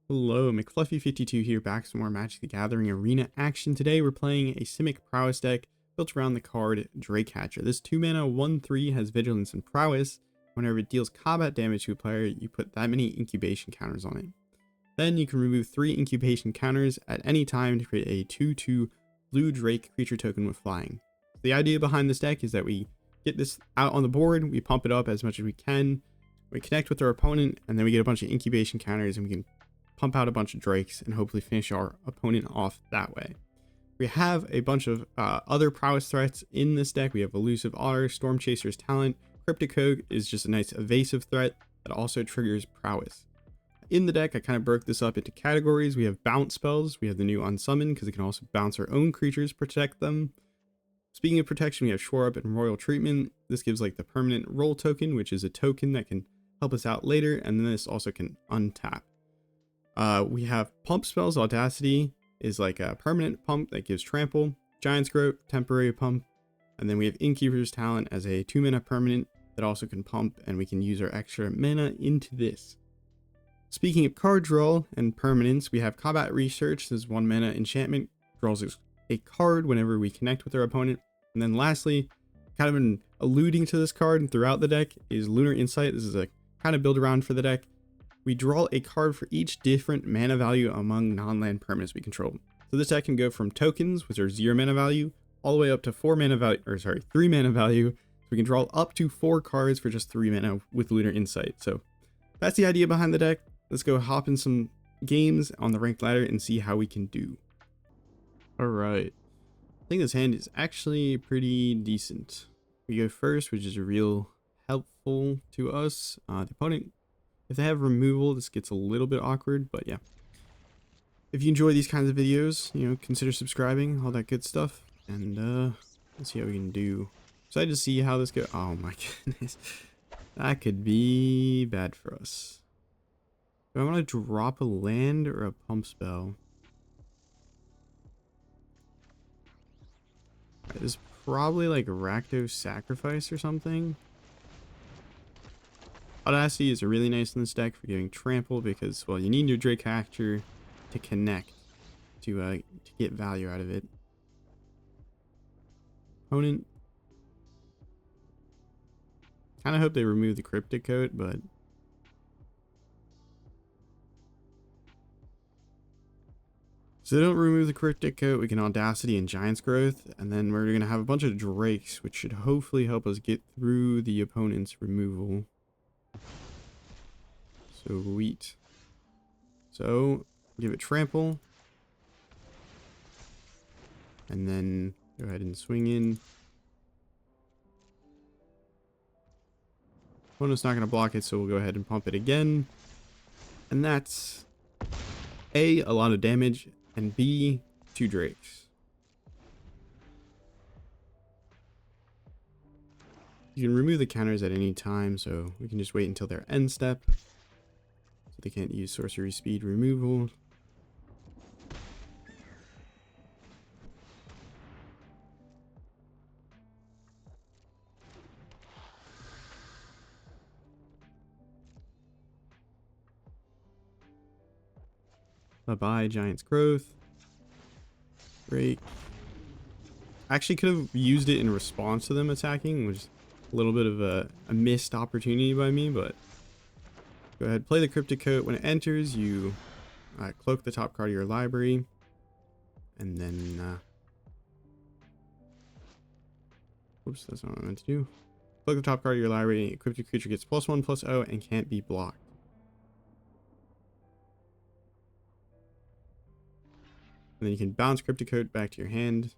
Hello, McFluffy52 here, back some more Magic the Gathering Arena action. Today we're playing a Simic Prowess deck built around the card Drakehatcher. This 2-mana 1/3 has Vigilance and Prowess. Whenever it deals combat damage to a player, you put that many incubation counters on it. Then you can remove 3 incubation counters at any time to create a 2/2 blue Drake creature token with flying. The idea behind this deck is that we get this out on the board, we pump it up as much as we can, we connect with our opponent, and then we get a bunch of incubation counters and we can pump out a bunch of Drakes and hopefully finish our opponent off that way. We have a bunch of other Prowess threats in this deck. We have Elusive Otter, Stormchaser's Talent. Cryptic Coat is just a nice evasive threat that also triggers Prowess. In the deck, I kind of broke this up into categories. We have bounce spells. We have the new Unsummon because it can also bounce our own creatures, protect them. Speaking of protection, we have Shore Up and Royal Treatment. This gives like the permanent roll token, which is a token that can help us out later, and then this also can untap. We have pump spells. Audacity is like a permanent pump that gives trample. Giant's Growth, temporary pump. And then we have Innkeeper's Talent as a 2-mana permanent that also can pump, and we can use our extra mana into this. Speaking of card draw and permanents, we have Combat Research. This is 1-mana enchantment, draws a card whenever we connect with our opponent. And then lastly, kind of been alluding to this card throughout the deck, is Lunar Insight. This is a kind of build around for the deck. We draw a card for each different mana value among non-land permanents we control. So this deck can go from tokens, which are 0 mana value, all the way up to 3 mana value. So we can draw up to 4 cards for just 3 mana with Lunar Insight. So that's the idea behind the deck. Let's go hop in some games on the ranked ladder and see how we can do. Alright. I think this hand is actually pretty decent. We go first, which is real helpful to us. The opponent, if they have removal, this gets a little bit awkward, but yeah. If you enjoy these kinds of videos, consider subscribing, all that good stuff. And let's see how we can do. Excited to see how this goes. Oh my goodness. That could be bad for us. Do I want to drop a land or a pump spell? This is probably like Rakdos Sacrifice or something. Audacity is really nice in this deck for giving trample because, well, you need your Drakehatcher to connect to get value out of it. Opponent. Kind of hope they remove the Cryptic Coat, but so they don't remove the Cryptic Coat, we can Audacity and Giant's Growth, and then we're going to have a bunch of Drakes, which should hopefully help us get through the opponent's removal. Sweet. So, give it trample. And then go ahead and swing in. Opponent's not going to block it, so we'll go ahead and pump it again. And that's A, a lot of damage, and B, 2 Drakes. You can remove the counters at any time, so we can just wait until their end step. So they can't use sorcery speed removal. Bye-bye, Giant's Growth. Break. I actually could have used it in response to them attacking, which is a little bit of a missed opportunity by me, but go ahead, play the Cryptic Coat. When it enters, you cloak the top card of your library, and then oops, that's not what I meant to do. Cloak the top card of your library. Cryptic creature gets +1/+0 and can't be blocked. And then you can bounce Cryptic Coat back to your hand.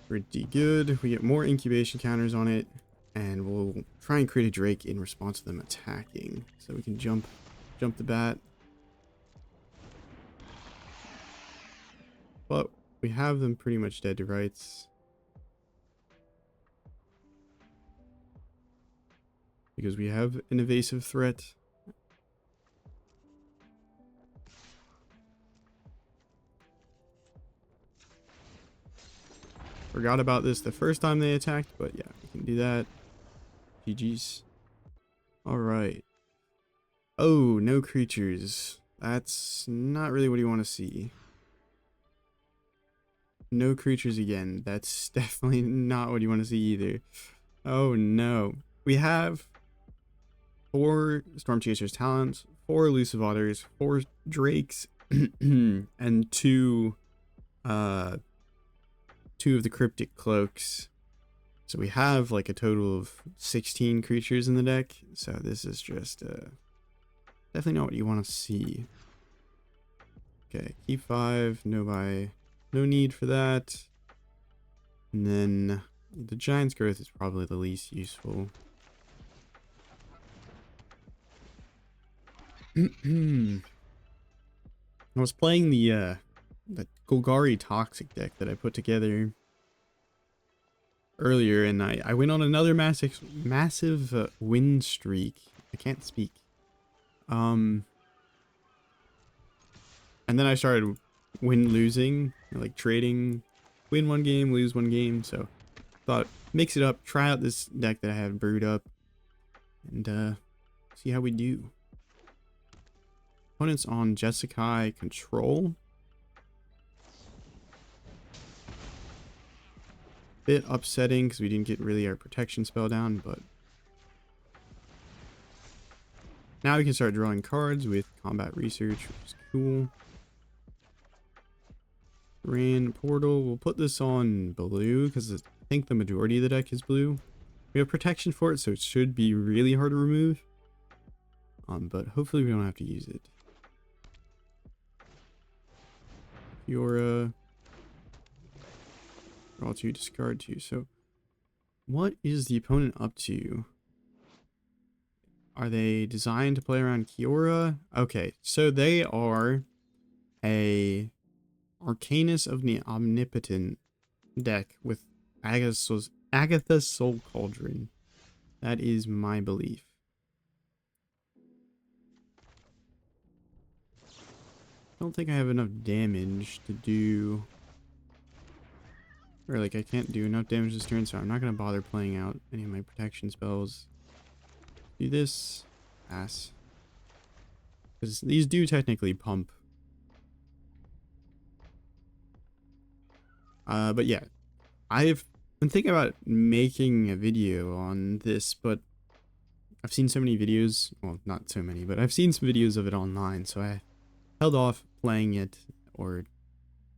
Pretty good. We get more incubation counters on it, and we'll try and create a Drake in response to them attacking. So we can jump the bat. But we have them pretty much dead to rights. Because we have an evasive threat. Forgot about this the first time they attacked, but yeah, we can do that. GG's. Alright. Oh, no creatures. That's not really what you want to see. No creatures again. That's definitely not what you want to see either. Oh no. We have 4 Stormchaser's talents, 4 Elusive Otters, 4 Drakes, and 2 of the Cryptic Cloaks. So we have like a total of 16 creatures in the deck. So this is just definitely not what you want to see. Okay, keep 5, no need for that. And then the Giant's Growth is probably the least useful. I was playing the Golgari Toxic deck that I put together earlier, and I went on another massive win streak. I can't speak. And then I started losing, like trading, win 1 game, lose 1 game. So thought mix it up, try out this deck that I have brewed up, and see how we do. Opponents on Jeskai control. Bit upsetting because we didn't get really our protection spell down, but now we can start drawing cards with combat research, which is cool. Thran Portal. We'll put this on blue because I think the majority of the deck is blue. We have protection for it, so it should be really hard to remove. But hopefully we don't have to use it. Fiora. Draw 2, discard 2. So what is the opponent up to? Are they designed to play around Kiora? Okay, so they are a Arcanus of the Omnipotent deck with Agatha's Soul Cauldron. That is my belief. I don't think I have enough damage to do... Or like I can't do enough damage this turn, so I'm not going to bother playing out any of my protection spells. Do this. Pass. Because these do technically pump. But yeah. I've been thinking about making a video on this, but I've seen so many videos. Well, not so many, but I've seen some videos of it online, so I held off playing it or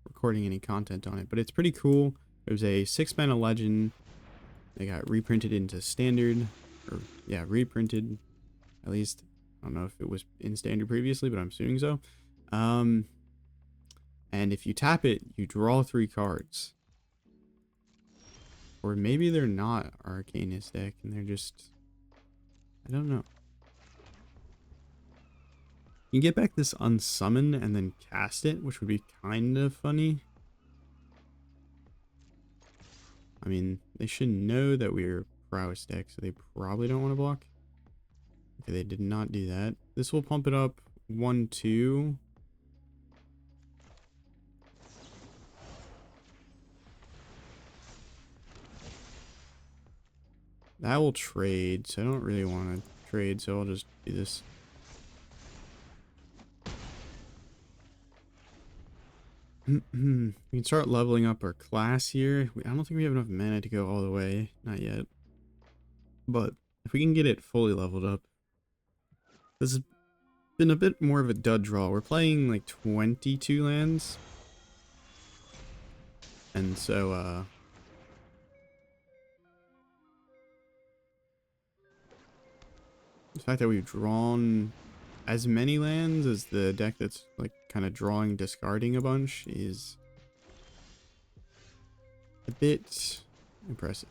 recording any content on it. But it's pretty cool. It was a 6-mana legend. They got reprinted into standard. Or, yeah, reprinted. At least, I don't know if it was in standard previously, but I'm assuming so. And if you tap it, you draw 3 cards. Or maybe they're not Arcanus deck, and they're just... I don't know. You can get back this Unsummon and then cast it, which would be kind of funny. I mean, they should know that we're Prowess deck, so they probably don't want to block. Okay, they did not do that. This will pump it up 1-2. That will trade, so I don't really want to trade, so I'll just do this. We can start leveling up our class here. I don't think we have enough mana to go all the way. Not yet. But if we can get it fully leveled up. This has been a bit more of a dud draw. We're playing like 22 lands. And so, the fact that we've drawn as many lands as the deck that's like kind of drawing, discarding a bunch is a bit impressive.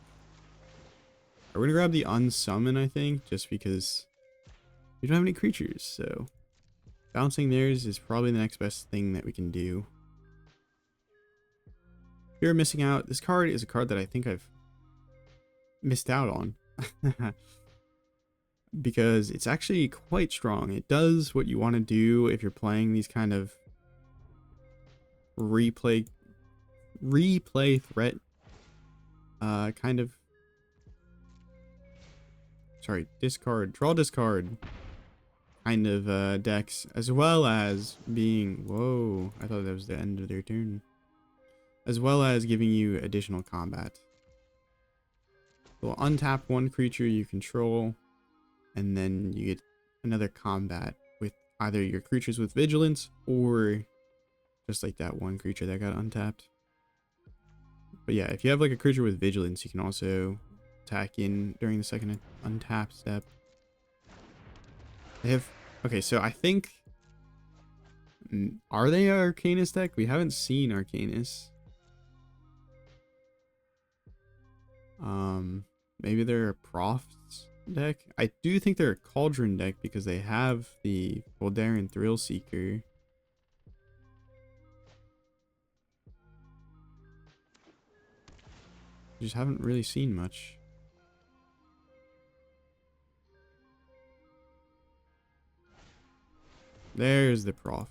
We're gonna grab the Unsummon, I think, just because we don't have any creatures, so bouncing theirs is probably the next best thing that we can do. You're missing out. This card is a card that I think I've missed out on. Because it's actually quite strong. It does what you want to do if you're playing these kind of replay threat kind of, sorry, discard, draw, discard kind of decks, as well as being, whoa, I thought that was the end of their turn, as well as giving you additional combat. We'll untap one creature you control, and then you get another combat with either your creatures with vigilance or just like that one creature that got untapped. But yeah, if you have like a creature with vigilance, you can also attack in during the second untap step. They have, okay, so I think, are they an Arcanist deck? We haven't seen Arcanist. Maybe they're a Profs deck. I do think they're a Cauldron deck because they have the Voldaren Thrill Seeker. Just haven't really seen much. There's the Prof.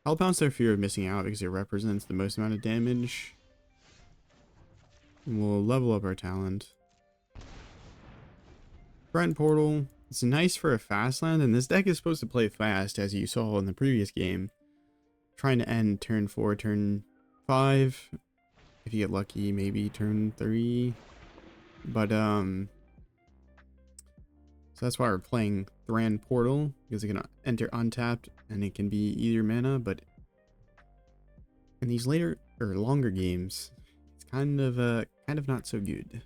I'll bounce their fear of missing out because it represents the most amount of damage. We'll level up our talent. Thran Portal. It's nice for a fast land, and this deck is supposed to play fast, as you saw in the previous game. Trying to end turn 4, turn 5. If you get lucky, maybe turn 3. But, so that's why we're playing Thran Portal, because it can enter untapped, and it can be either mana, but in these later, or longer games, it's kind of not so good.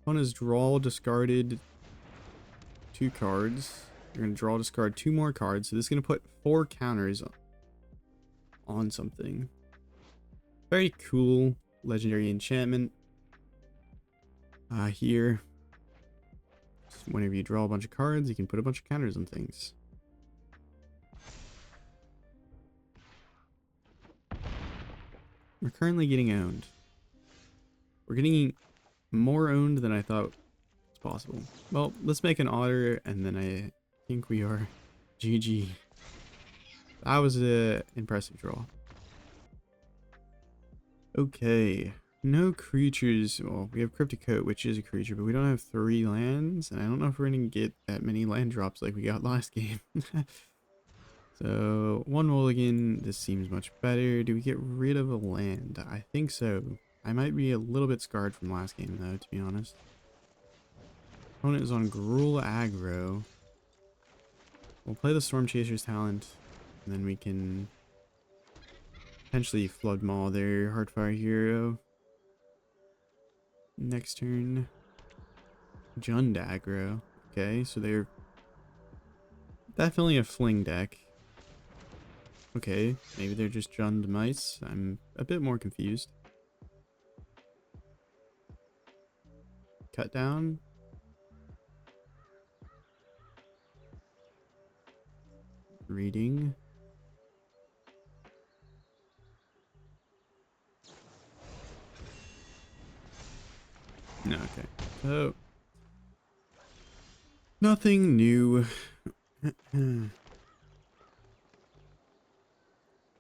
Opponent's draw discarded 2 cards. You're going to draw discard 2 more cards, so this is going to put 4 counters on something. Very cool legendary enchantment. Here, whenever you draw a bunch of cards, you can put a bunch of counters on things. We're currently getting owned. We're getting more owned than I thought was possible. Well, let's make an otter, and then I think we are GG. That was an impressive draw. Okay. No creatures. Well, we have Cryptic Coat, which is a creature, but we don't have 3 lands, and I don't know if we're going to get that many land drops like we got last game. So, 1 mulligan. This seems much better. Do we get rid of a land? I think so. I might be a little bit scarred from last game, though, to be honest. Opponent is on Gruul Aggro. We'll play the Stormchaser's talent, and then we can potentially Flood Maw their Heartfire hero. Next turn, Jund Aggro. Okay, so they're definitely a fling deck. Okay, maybe they're just Jund mice. I'm a bit more confused. Cut down. Reading. No, okay. So, nothing new. I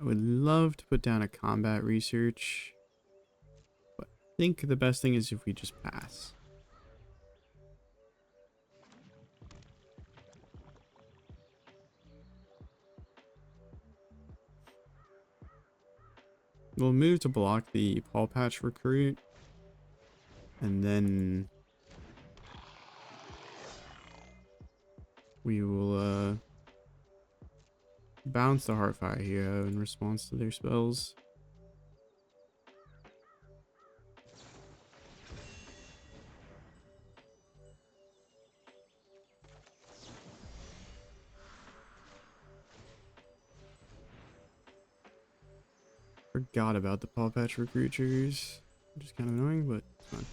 would love to put down a combat research, but I think the best thing is if we just pass. We'll move to block the Paw Patch recruit, and then we will bounce the Heartfire hero in response to their spells. Forgot about the Paw Patch recruit triggers. Just kind of annoying, but it's fine.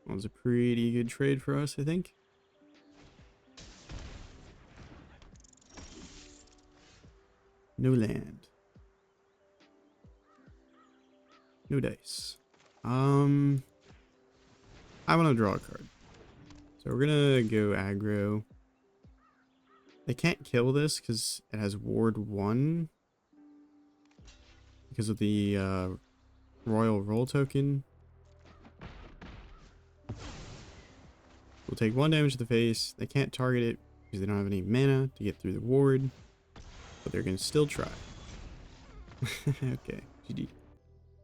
That was a pretty good trade for us, I think. No land. No dice. I want to draw a card. So we're gonna go aggro. They can't kill this because it has ward 1. Because of the royal roll token. We'll take 1 damage to the face. They can't target it because they don't have any mana to get through the ward. But they're gonna still try. Okay, GG.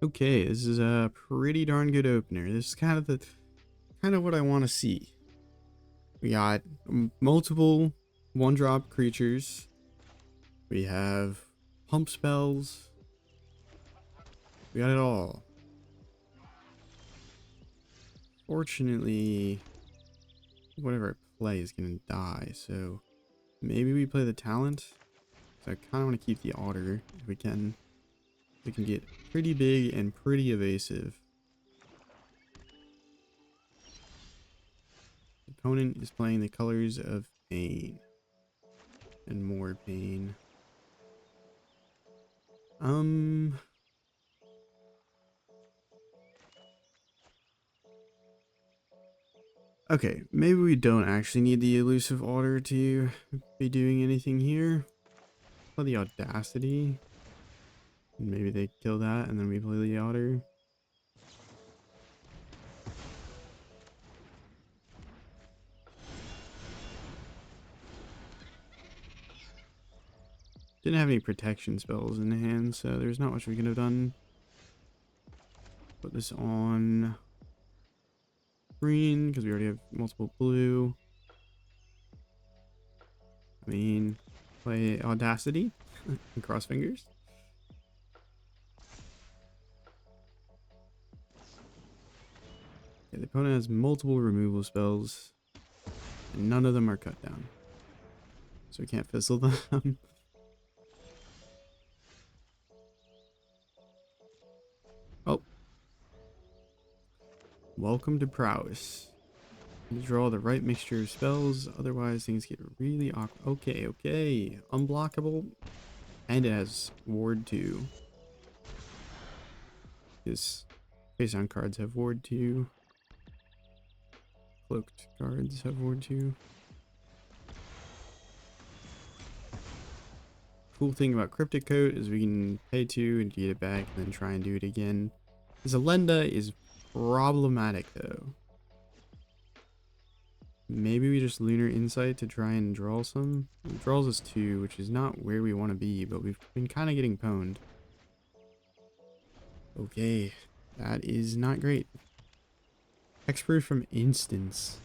Okay, this is a pretty darn good opener. This is kind of what I want to see. We got multiple 1-drop creatures. We have pump spells. We got it all. Fortunately, whatever I play is gonna die, so maybe we play the talent. So I kind of want to keep the otter if we can. We can get pretty big and pretty evasive. The opponent is playing the colors of pain and more pain. Okay, maybe we don't actually need the Elusive Otter to be doing anything here. Play the Audacity. Maybe they kill that and then we play the Otter. Didn't have any protection spells in the hand, so there's not much we could have done. Put this on green because we already have multiple blue. I mean, play Audacity and cross fingers. Yeah, the opponent has multiple removal spells, and none of them are cut down, so we can't fizzle them. Oh, welcome to Prowess. You draw the right mixture of spells, otherwise things get really awkward. Okay, okay, unblockable, and it has ward 2. Because face on cards have ward 2. Cloaked cards have ward 2. Cool thing about Cryptic Coat is we can pay 2 and get it back and then try and do it again. This Elenda is problematic though. Maybe we just Lunar Insight to try and draw some. It draws us 2, which is not where we want to be, but we've been kind of getting pwned. Okay, that is not great. Expert from Instance.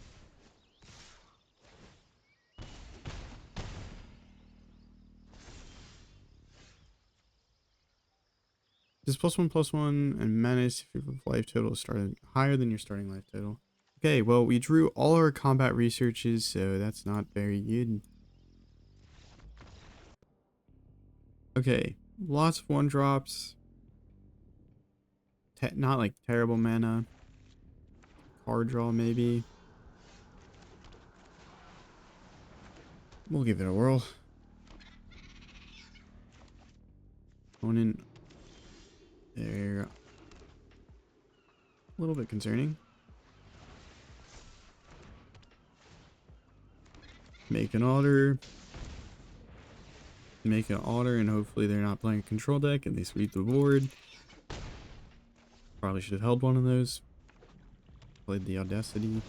This +1/+1 and menace if your life total is started higher than your starting life total. Okay, well, we drew all our combat researches, so that's not very good. Okay, lots of 1-drops. Not like terrible mana. Card draw, maybe. We'll give it a whirl. Opponent. They're a little bit concerning. Make an otter. Make an otter, and hopefully they're not playing a control deck and they sweep the board. Probably should have held one of those. Played the Audacity.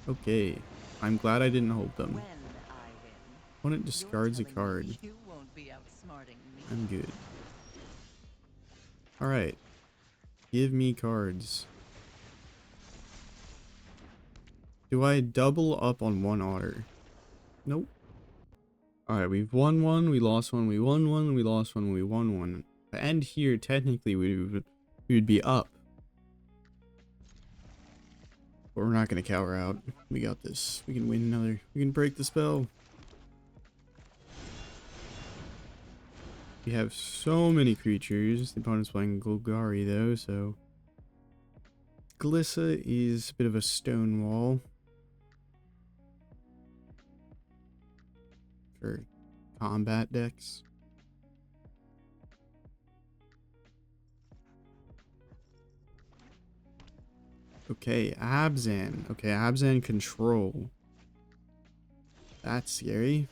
Okay, I'm glad I didn't hold them. Opponent discards a card. I'm good. Alright. Give me cards. Do I double up on one otter? Nope. Alright, we've won one, we lost one, we won one, we lost one, we won one. And here, technically, we would be up. But we're not going to cower out. We got this. We can win another. We can break the spell. We have so many creatures. The opponent's playing Golgari, though, so... Glissa is a bit of a stone wall. For combat decks. Okay, Abzan. Okay, Abzan control. That's scary.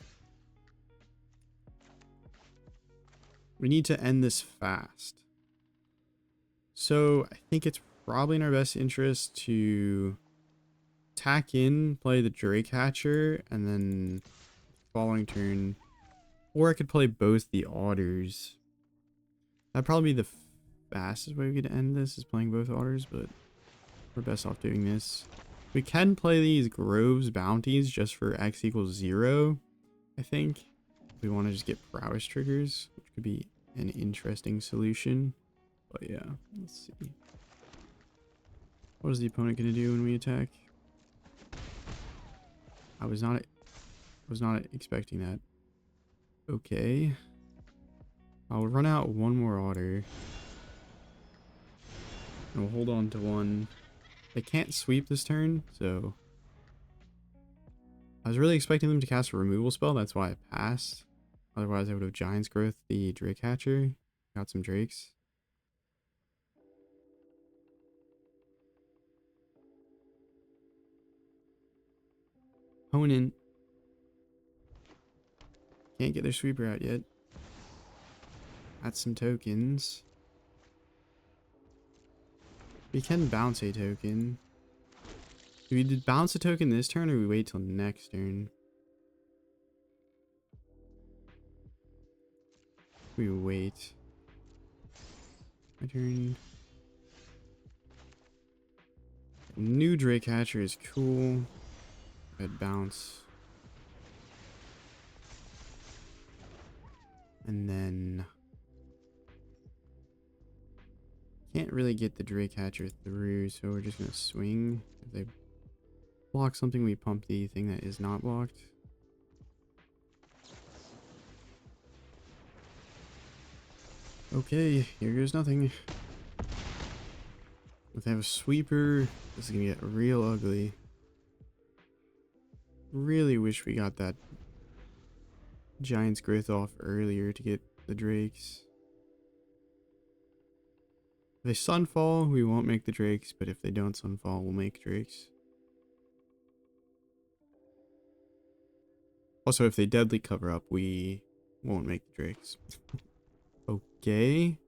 We need to end this fast. So I think it's probably in our best interest to tack in, play the Drake Hatcher, and then following turn. Or I could play both the Otters. That'd probably be the fastest way we could end this, is playing both Otters, but we're best off doing this. We can play these Groves bounties just for X equals 0, I think. If we want to just get Prowess triggers, which could be an interesting solution. But yeah, let's see. What is the opponent going to do when we attack? I was not expecting that. Okay. I'll run out one more Otter. And we'll hold on to one. They can't sweep this turn, so I was really expecting them to cast a removal spell. That's why I passed. Otherwise, I would have Giant's Growth the Drake Hatcher. Got some Drakes. Opponent can't get their sweeper out yet. That's some tokens. We can bounce a token. Do we bounce a token this turn, or we wait till next turn? We wait. My turn. New Drake Hatcher is cool. I'd bounce. And then can't really get the Drake Hatcher through, so we're just gonna swing. If they block something, we pump the thing that is not blocked. Okay, here goes nothing. If they have a sweeper, this is gonna get real ugly. Really wish we got that Giant's Growth off earlier to get the Drakes. If they Sunfall, we won't make the Drakes, but if they don't Sunfall, we'll make Drakes. Also, if they deadly cover up, we won't make the Drakes. Okay.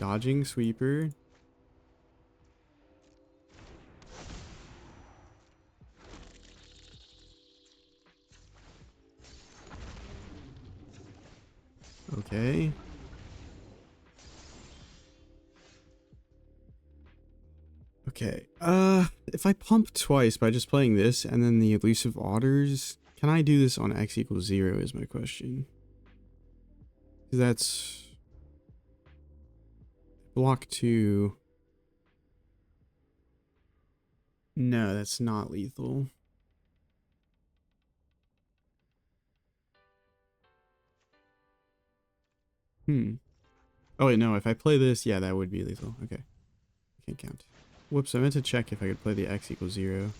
Dodging Sweeper. Okay. Okay. If I pump twice by just playing this and then the Elusive Otters, can I do this on X equals 0 is my question. That's block 2. No, that's not lethal. Oh wait, no, if I play this, yeah, that would be lethal. Okay. I can't count. Whoops, I meant to check if I could play the X equals 0.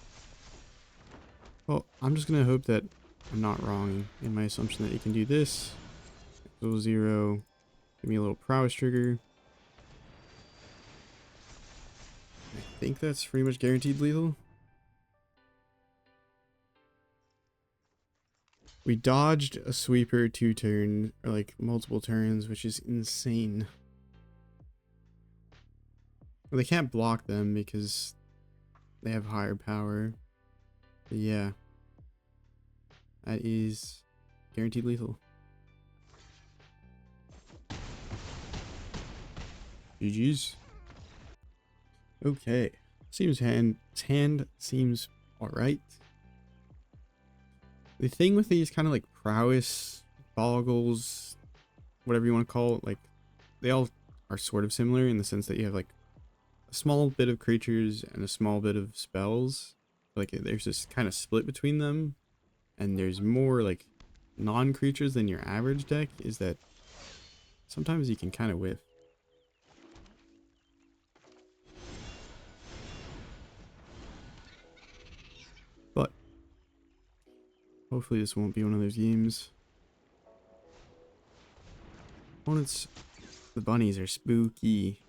Well, I'm just gonna hope that I'm not wrong in my assumption that you can do this. Equals 0. Give me a little Prowess trigger. I think that's pretty much guaranteed lethal. We dodged a sweeper 2 turns, or like multiple turns, which is insane. Well, they can't block them because they have higher power. But yeah. That is guaranteed lethal. GG's. Okay. Seems hand seems alright. The thing with these kind of like prowess, boggles, whatever you want to call it, like they all are sort of similar in the sense that you have like a small bit of creatures and a small bit of spells. Like there's this kind of split between them, and there's more like non-creatures than your average deck, is that sometimes you can kind of whiff. But hopefully this won't be one of those games. Opponents, the bunnies are spooky.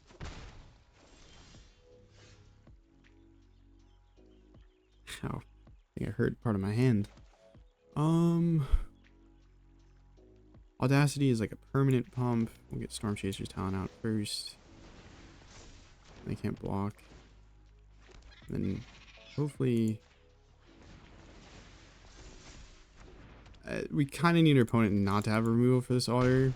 Ow. I think I hurt part of my hand. Audacity is like a permanent pump. We'll get Stormchaser's talent out first. They can't block. Then hopefully we kind of need our opponent not to have removal for this Otter.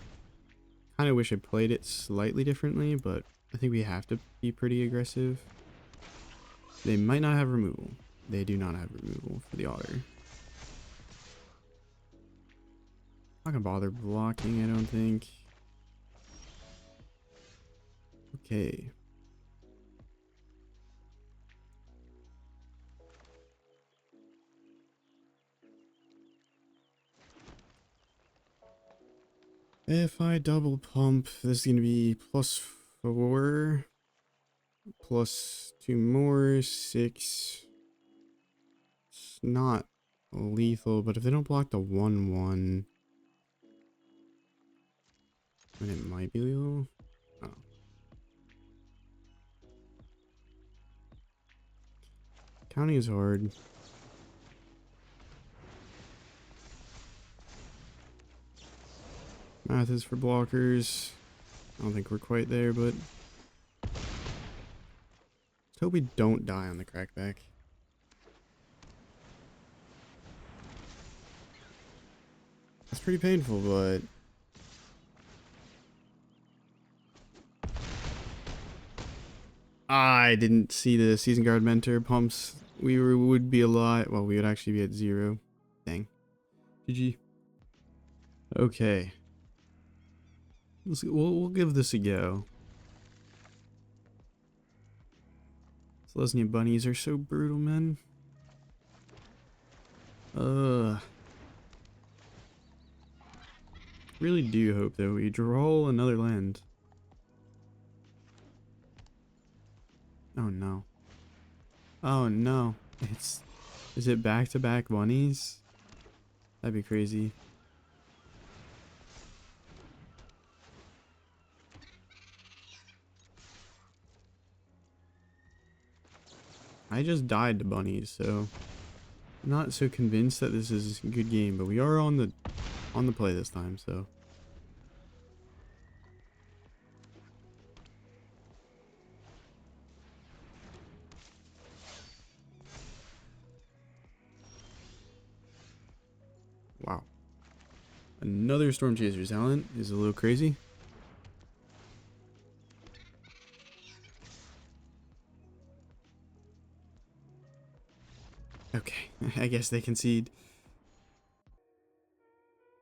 Kind of wish I played it slightly differently, but I think we have to be pretty aggressive. They might not have removal. They do not have removal for the Otter. Not gonna bother blocking, I don't think. Okay. If I double pump, this is gonna be +4, plus 2 more, 6. It's not lethal, but if they don't block the 1/1, then it might be lethal. Oh. Counting is hard. Math is for blockers. I don't think we're quite there, but let's hope we don't die on the crackback. It's pretty painful, but I didn't see the Season Guard Mentor pumps. We would be a lot. Well, we would actually be at 0. Dang. GG. Okay. We'll give this a go. Selesnya bunnies are so brutal, man. Really do hope that we draw another land. Oh no. Oh no. Is it back-to-back bunnies? That'd be crazy. I just died to bunnies, so I'm not so convinced that this is a good game, but we are on the play this time, so wow. Another Stormchaser talent is a little crazy. Okay, I guess they concede.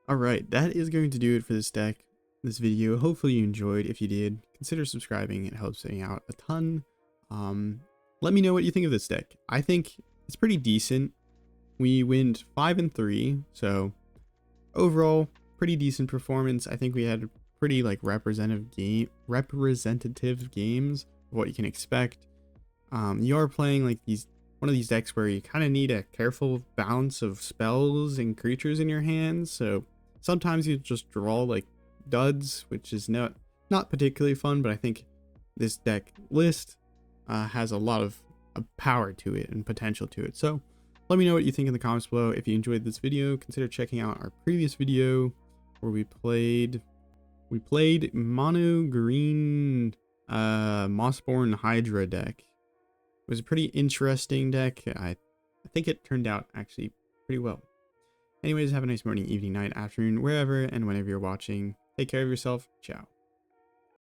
Alright, that is going to do it for this deck, this video. Hopefully you enjoyed. If you did, consider subscribing. It helps me out a ton. Let me know what you think of this deck. I think it's pretty decent. We went 5-3, so overall, pretty decent performance. I think we had pretty like representative games of what you can expect. You are playing like one of these decks where you kind of need a careful balance of spells and creatures in your hands, so sometimes you just draw like duds, which is not particularly fun, but I think this deck list has a lot of power to it and potential to it. So let me know what you think in the comments below. If you enjoyed this video, consider checking out our previous video where we played mono green Mossborn Hydra deck. It was a pretty interesting deck. I think it turned out actually pretty well. Anyways, have a nice morning, evening, night, afternoon, wherever and whenever you're watching. Take care of yourself. Ciao.